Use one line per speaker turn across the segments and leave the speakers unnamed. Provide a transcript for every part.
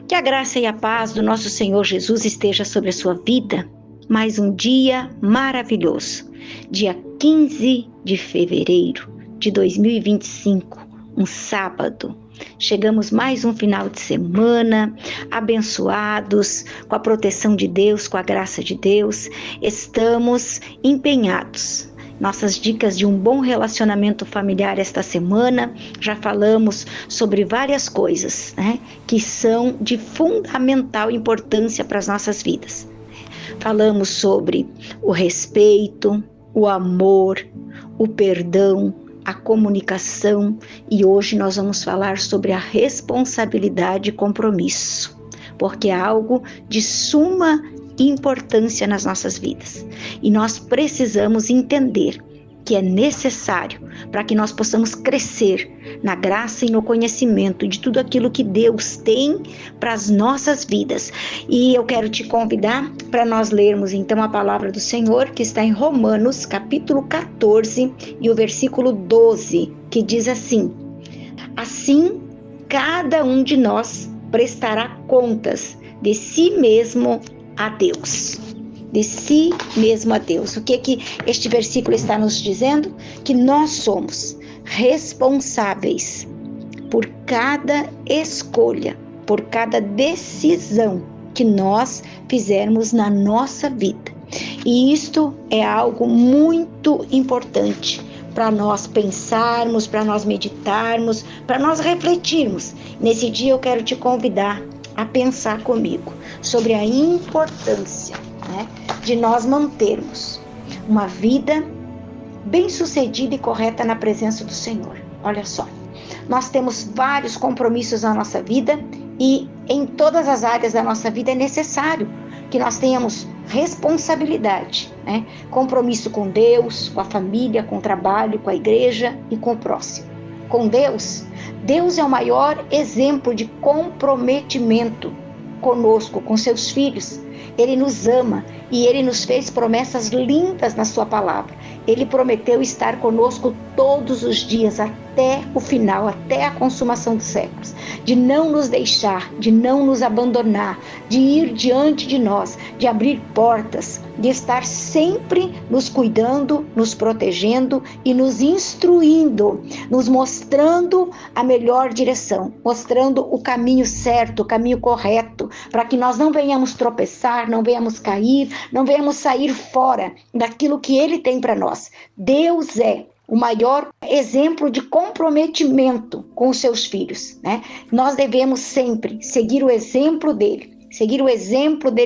Que a graça e a paz do nosso Senhor Jesus esteja sobre a sua vida. Mais um dia maravilhoso, dia 15 de fevereiro de 2025, um sábado. Chegamos mais um final de semana, abençoados, com a proteção de Deus, com a graça de Deus. Estamos empenhados. Nossas dicas de um bom relacionamento familiar esta semana, já falamos sobre várias coisas, que são de fundamental importância para as nossas vidas. Falamos sobre o respeito, o amor, o perdão, a comunicação, e hoje nós vamos falar sobre a responsabilidade e compromisso, porque é algo de suma importância nas nossas vidas. E nós precisamos entender que é necessário para que nós possamos crescer na graça e no conhecimento de tudo aquilo que Deus tem para as nossas vidas. E eu quero te convidar para nós lermos então a palavra do Senhor, que está em Romanos, capítulo 14, e o versículo 12, que diz assim: assim, cada um de nós prestará contas de si mesmo a Deus. De si mesmo a Deus. O que este versículo está nos dizendo? Que nós somos responsáveis por cada escolha, por cada decisão que nós fizermos na nossa vida. E isto é algo muito importante para nós pensarmos, para nós meditarmos, para nós refletirmos. Nesse dia eu quero te convidar a pensar comigo sobre a importância, de nós mantermos uma vida bem-sucedida e correta na presença do Senhor. Olha só, nós temos vários compromissos na nossa vida e em todas as áreas da nossa vida é necessário que nós tenhamos responsabilidade, compromisso com Deus, com a família, com o trabalho, com a igreja e com o próximo. Com Deus, Deus é o maior exemplo de comprometimento conosco, com seus filhos. Ele nos ama e Ele nos fez promessas lindas na sua palavra. Ele prometeu estar conosco todos os dias até o final, até a consumação dos séculos, de não nos deixar, de não nos abandonar, de ir diante de nós, de abrir portas, de estar sempre nos cuidando, nos protegendo e nos instruindo, nos mostrando a melhor direção, mostrando o caminho certo, o caminho correto, para que nós não venhamos tropeçar, não venhamos cair, não venhamos sair fora daquilo que Ele tem para nós. Deus é o maior exemplo de comprometimento com os seus filhos, Nós devemos sempre seguir o exemplo dele,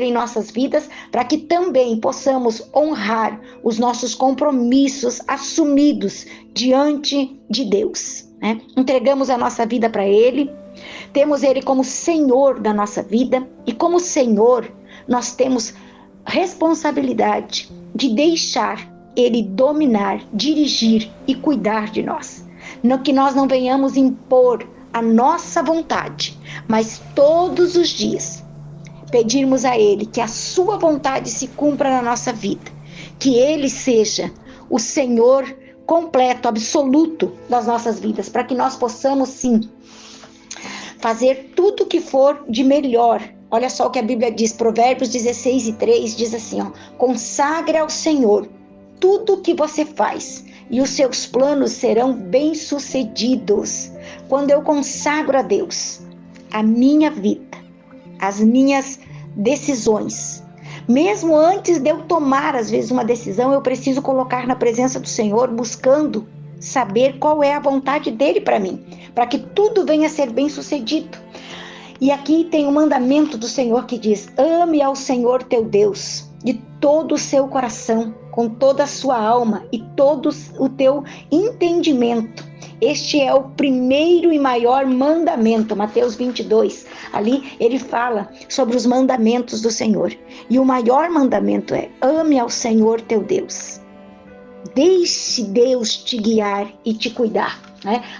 em nossas vidas, para que também possamos honrar os nossos compromissos assumidos diante de Deus, Entregamos a nossa vida para Ele, temos Ele como Senhor da nossa vida, e como Senhor nós temos responsabilidade de deixar Ele dominar, dirigir e cuidar de nós. Que nós não venhamos impor a nossa vontade, mas todos os dias pedirmos a Ele que a sua vontade se cumpra na nossa vida, que Ele seja o Senhor completo, absoluto das nossas vidas, para que nós possamos sim fazer tudo o que for de melhor. Olha só o que a Bíblia diz, Provérbios 16:3 diz assim, consagre ao Senhor tudo o que você faz e os seus planos serão bem-sucedidos. Quando eu consagro a Deus a minha vida, as minhas decisões, mesmo antes de eu tomar às vezes uma decisão, eu preciso colocar na presença do Senhor, buscando saber qual é a vontade dele para mim, para que tudo venha a ser bem-sucedido. E aqui tem o mandamento do Senhor que diz: ame ao Senhor teu Deus de todo o seu coração, com toda a sua alma e todo o teu entendimento. Este é o primeiro e maior mandamento, Mateus 22. Ali ele fala sobre os mandamentos do Senhor. E o maior mandamento é: ame ao Senhor teu Deus. Deixe Deus te guiar e te cuidar.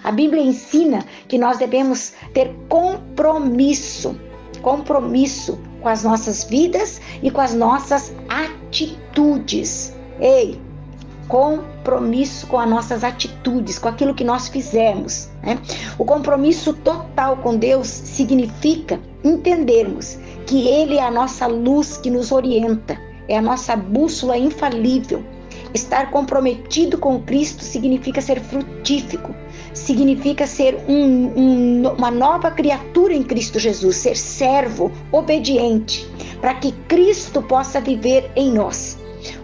A Bíblia ensina que nós devemos ter compromisso com as nossas vidas e com as nossas atitudes. Ei, compromisso com as nossas atitudes, com aquilo que nós fizermos, né? O compromisso total com Deus significa entendermos que Ele é a nossa luz que nos orienta, é a nossa bússola infalível. Estar comprometido com Cristo significa ser frutífico, significa ser uma nova criatura em Cristo Jesus, ser servo, obediente, para que Cristo possa viver em nós.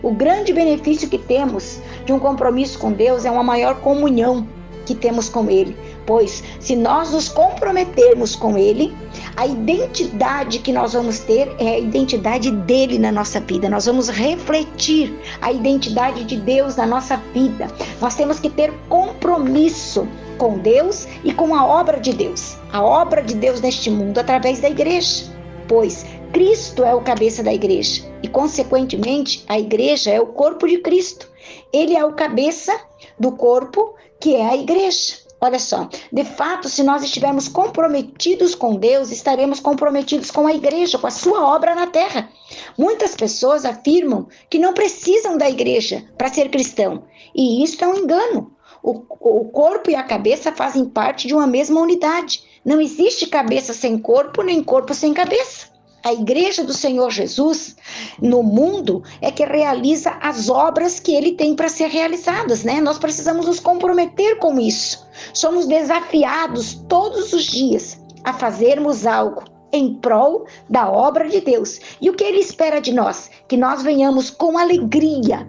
O grande benefício que temos de um compromisso com Deus é uma maior comunhão que temos com Ele, pois se nós nos comprometermos com Ele, a identidade que nós vamos ter é a identidade dele na nossa vida. Nós vamos refletir a identidade de Deus na nossa vida. Nós temos que ter compromisso com Deus e com a obra de Deus. A obra de Deus neste mundo através da igreja, pois Cristo é o cabeça da igreja e, consequentemente, a igreja é o corpo de Cristo. Ele é o cabeça do corpo, que é a igreja. Olha só, de fato, se nós estivermos comprometidos com Deus, estaremos comprometidos com a igreja, com a sua obra na terra. Muitas pessoas afirmam que não precisam da igreja para ser cristão, e isso é um engano. O corpo e a cabeça fazem parte de uma mesma unidade. Não existe cabeça sem corpo, nem corpo sem cabeça. A igreja do Senhor Jesus no mundo é que realiza as obras que ele tem para ser realizadas, né? Nós precisamos nos comprometer com isso. Somos desafiados todos os dias a fazermos algo em prol da obra de Deus. E o que ele espera de nós? Que nós venhamos com alegria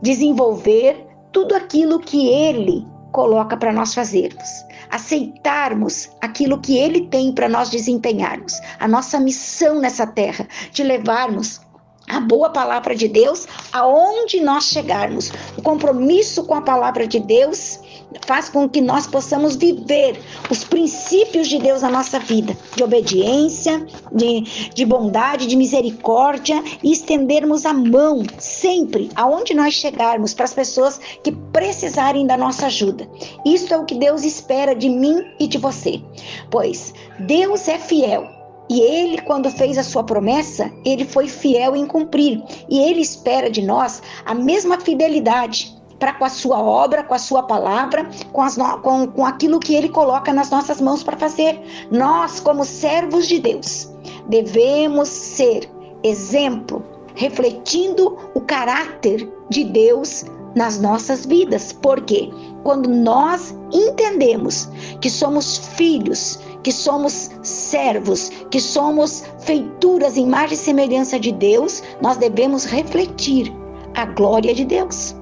desenvolver tudo aquilo que ele coloca para nós fazermos, aceitarmos aquilo que ele tem para nós desempenharmos, a nossa missão nessa terra, de levarmos a boa palavra de Deus aonde nós chegarmos. O compromisso com a palavra de Deus faz com que nós possamos viver os princípios de Deus na nossa vida, de obediência, de bondade, de misericórdia, e estendermos a mão sempre aonde nós chegarmos para as pessoas que precisarem da nossa ajuda. Isso é o que Deus espera de mim e de você, pois Deus é fiel. E ele, quando fez a sua promessa, ele foi fiel em cumprir. E ele espera de nós a mesma fidelidade para com a sua obra, com a sua palavra, com aquilo que ele coloca nas nossas mãos para fazer. Nós, como servos de Deus, devemos ser exemplo, refletindo o caráter de Deus nas nossas vidas. Porque quando nós entendemos que somos filhos, que somos servos, que somos feituras em imagem e semelhança de Deus, nós devemos refletir a glória de Deus.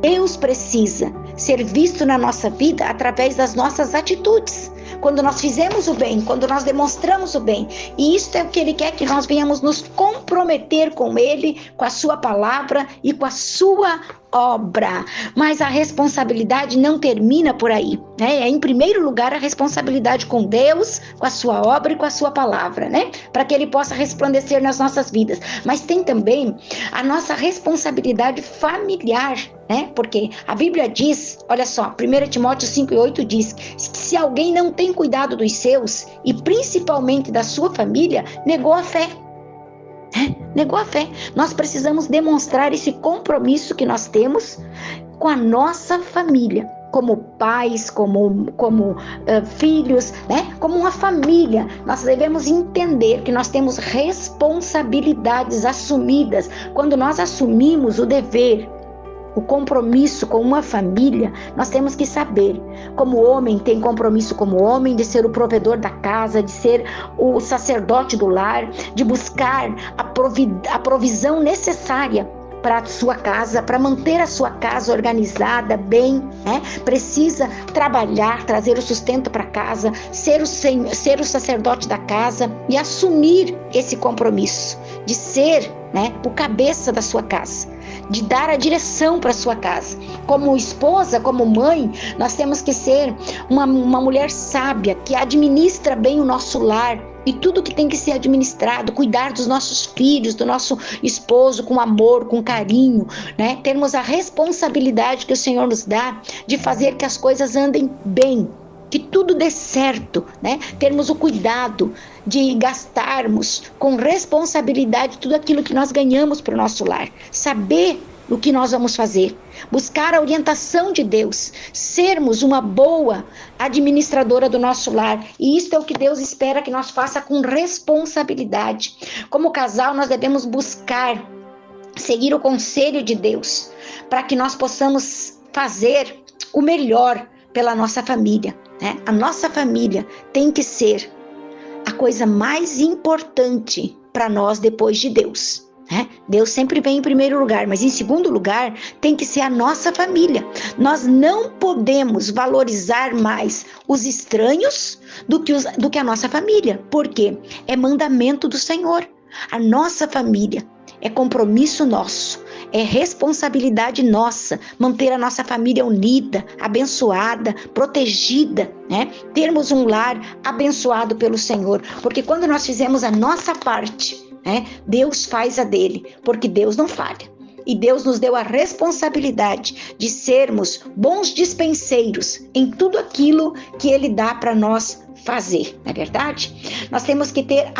Deus precisa ser visto na nossa vida através das nossas atitudes. Quando nós fizemos o bem, quando nós demonstramos o bem. E isso é o que Ele quer, que nós venhamos nos comprometer com Ele, com a sua palavra e com a sua obra. Mas a responsabilidade não termina por aí, né? É, em primeiro lugar, a responsabilidade com Deus, com a sua obra e com a sua palavra, né? Para que Ele possa resplandecer nas nossas vidas. Mas tem também a nossa responsabilidade familiar, né? Porque a Bíblia diz, olha só, 1 Timóteo 5:8 diz que se alguém não tem cuidado dos seus, e principalmente da sua família, negou a fé. Negou a fé. Nós precisamos demonstrar esse compromisso que nós temos com a nossa família, como pais, como filhos, né? Como uma família. Nós devemos entender que nós temos responsabilidades assumidas. Quando nós assumimos o dever, o compromisso com uma família, nós temos que saber, como o homem tem compromisso como homem, de ser o provedor da casa, de ser o sacerdote do lar, de buscar a provisão necessária para a sua casa, para manter a sua casa organizada, bem, né? Precisa trabalhar, trazer o sustento para casa, ser o sacerdote da casa e assumir esse compromisso de ser, né, o cabeça da sua casa, de dar a direção para a sua casa. Como esposa, como mãe, nós temos que ser uma mulher sábia, que administra bem o nosso lar e tudo que tem que ser administrado, cuidar dos nossos filhos, do nosso esposo com amor, com carinho, né? Termos a responsabilidade que o Senhor nos dá de fazer que as coisas andem bem, que tudo dê certo, né? Termos o cuidado de gastarmos com responsabilidade tudo aquilo que nós ganhamos para o nosso lar. Saber o que nós vamos fazer, buscar a orientação de Deus, sermos uma boa administradora do nosso lar. E isso é o que Deus espera que nós faça com responsabilidade. Como casal, nós devemos buscar seguir o conselho de Deus, para que nós possamos fazer o melhor pela nossa família, né? A nossa família tem que ser a coisa mais importante para nós depois de Deus. Deus sempre vem em primeiro lugar, mas em segundo lugar tem que ser a nossa família. Nós não podemos valorizar mais os estranhos do que a nossa família, porque é mandamento do Senhor. A nossa família é compromisso nosso, é responsabilidade nossa manter a nossa família unida, abençoada, protegida, né? Termos um lar abençoado pelo Senhor, porque quando nós fizemos a nossa parte, Deus faz a dele, porque Deus não falha. E Deus nos deu a responsabilidade de sermos bons dispenseiros em tudo aquilo que Ele dá para nós fazer, não é verdade? Nós temos que ter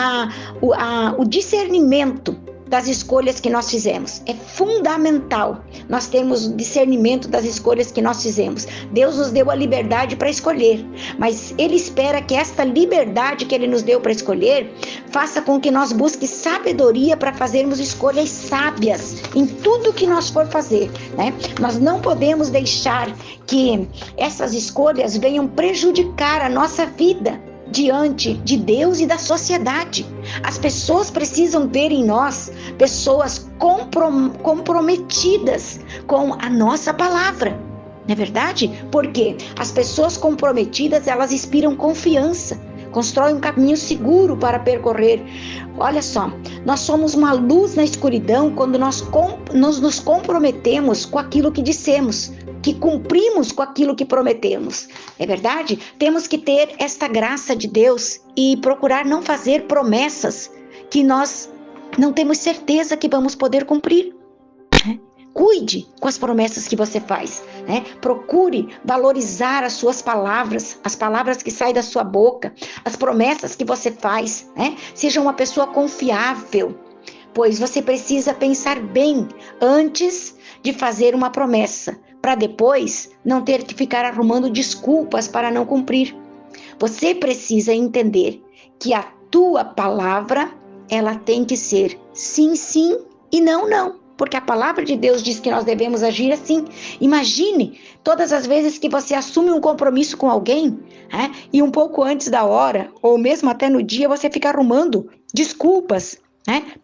o discernimento das escolhas que nós fizemos. É fundamental nós termos o discernimento das escolhas que nós fizemos. Deus nos deu a liberdade para escolher, mas Ele espera que esta liberdade que Ele nos deu para escolher faça com que nós busquemos sabedoria para fazermos escolhas sábias em tudo que nós for fazer, né? Nós não podemos deixar que essas escolhas venham prejudicar a nossa vida diante de Deus e da sociedade. As pessoas precisam ver em nós pessoas comprometidas com a nossa palavra, não é verdade? Porque as pessoas comprometidas, elas inspiram confiança, constroem um caminho seguro para percorrer. Olha só, nós somos uma luz na escuridão quando nós nos comprometemos com aquilo que dissemos, que cumprimos com aquilo que prometemos. É verdade? Temos que ter esta graça de Deus e procurar não fazer promessas que nós não temos certeza que vamos poder cumprir. Cuide com as promessas que você faz, né? Procure valorizar as suas palavras, as palavras que saem da sua boca, as promessas que você faz, né? Seja uma pessoa confiável, pois você precisa pensar bem antes de fazer uma promessa, para depois não ter que ficar arrumando desculpas para não cumprir. Você precisa entender que a tua palavra, ela tem que ser sim, sim e não, não. Porque a palavra de Deus diz que nós devemos agir assim. Imagine todas as vezes que você assume um compromisso com alguém, e um pouco antes da hora, ou mesmo até no dia, você fica arrumando desculpas,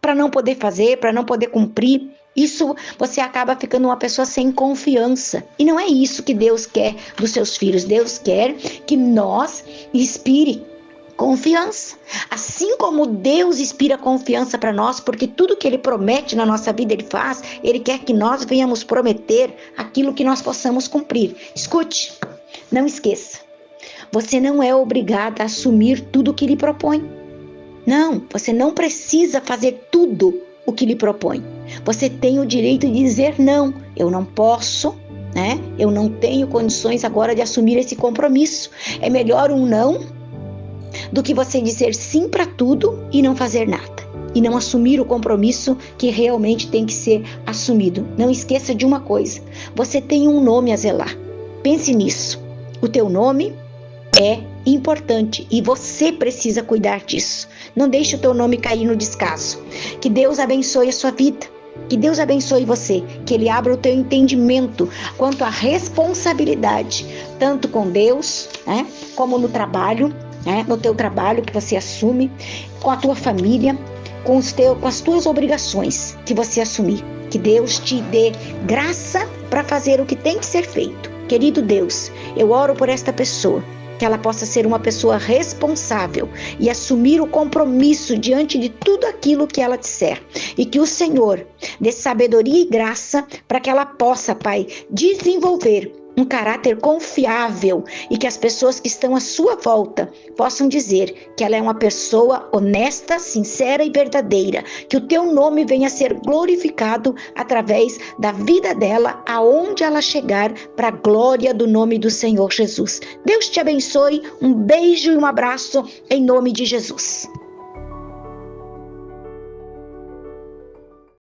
para não poder fazer, para não poder cumprir. Isso, você acaba ficando uma pessoa sem confiança. E não é isso que Deus quer dos seus filhos. Deus quer que nós inspire confiança. Assim como Deus inspira confiança para nós, porque tudo que Ele promete na nossa vida Ele faz, Ele quer que nós venhamos prometer aquilo que nós possamos cumprir. Escute, não esqueça, você não é obrigada a assumir tudo o que Ele propõe. Não, você não precisa fazer tudo o que Ele propõe. Você tem o direito de dizer não, eu não posso, eu não tenho condições agora de assumir esse compromisso. É melhor um não do que você dizer sim para tudo e não fazer nada, e não assumir o compromisso que realmente tem que ser assumido. Não esqueça de uma coisa, você tem um nome a zelar. Pense nisso. O teu nome é importante e você precisa cuidar disso. Não deixe o teu nome cair no descaso. Que Deus abençoe a sua vida. Que Deus abençoe você, que Ele abra o teu entendimento quanto à responsabilidade, tanto com Deus, como no trabalho, no teu trabalho que você assume, com a tua família, com as tuas obrigações que você assumir. Que Deus te dê graça para fazer o que tem que ser feito. Querido Deus, eu oro por esta pessoa, que ela possa ser uma pessoa responsável e assumir o compromisso diante de tudo aquilo que ela disser. E que o Senhor dê sabedoria e graça para que ela possa, Pai, desenvolver um caráter confiável e que as pessoas que estão à sua volta possam dizer que ela é uma pessoa honesta, sincera e verdadeira, que o teu nome venha a ser glorificado através da vida dela, aonde ela chegar, para a glória do nome do Senhor Jesus. Deus te abençoe, um beijo e um abraço em nome de Jesus.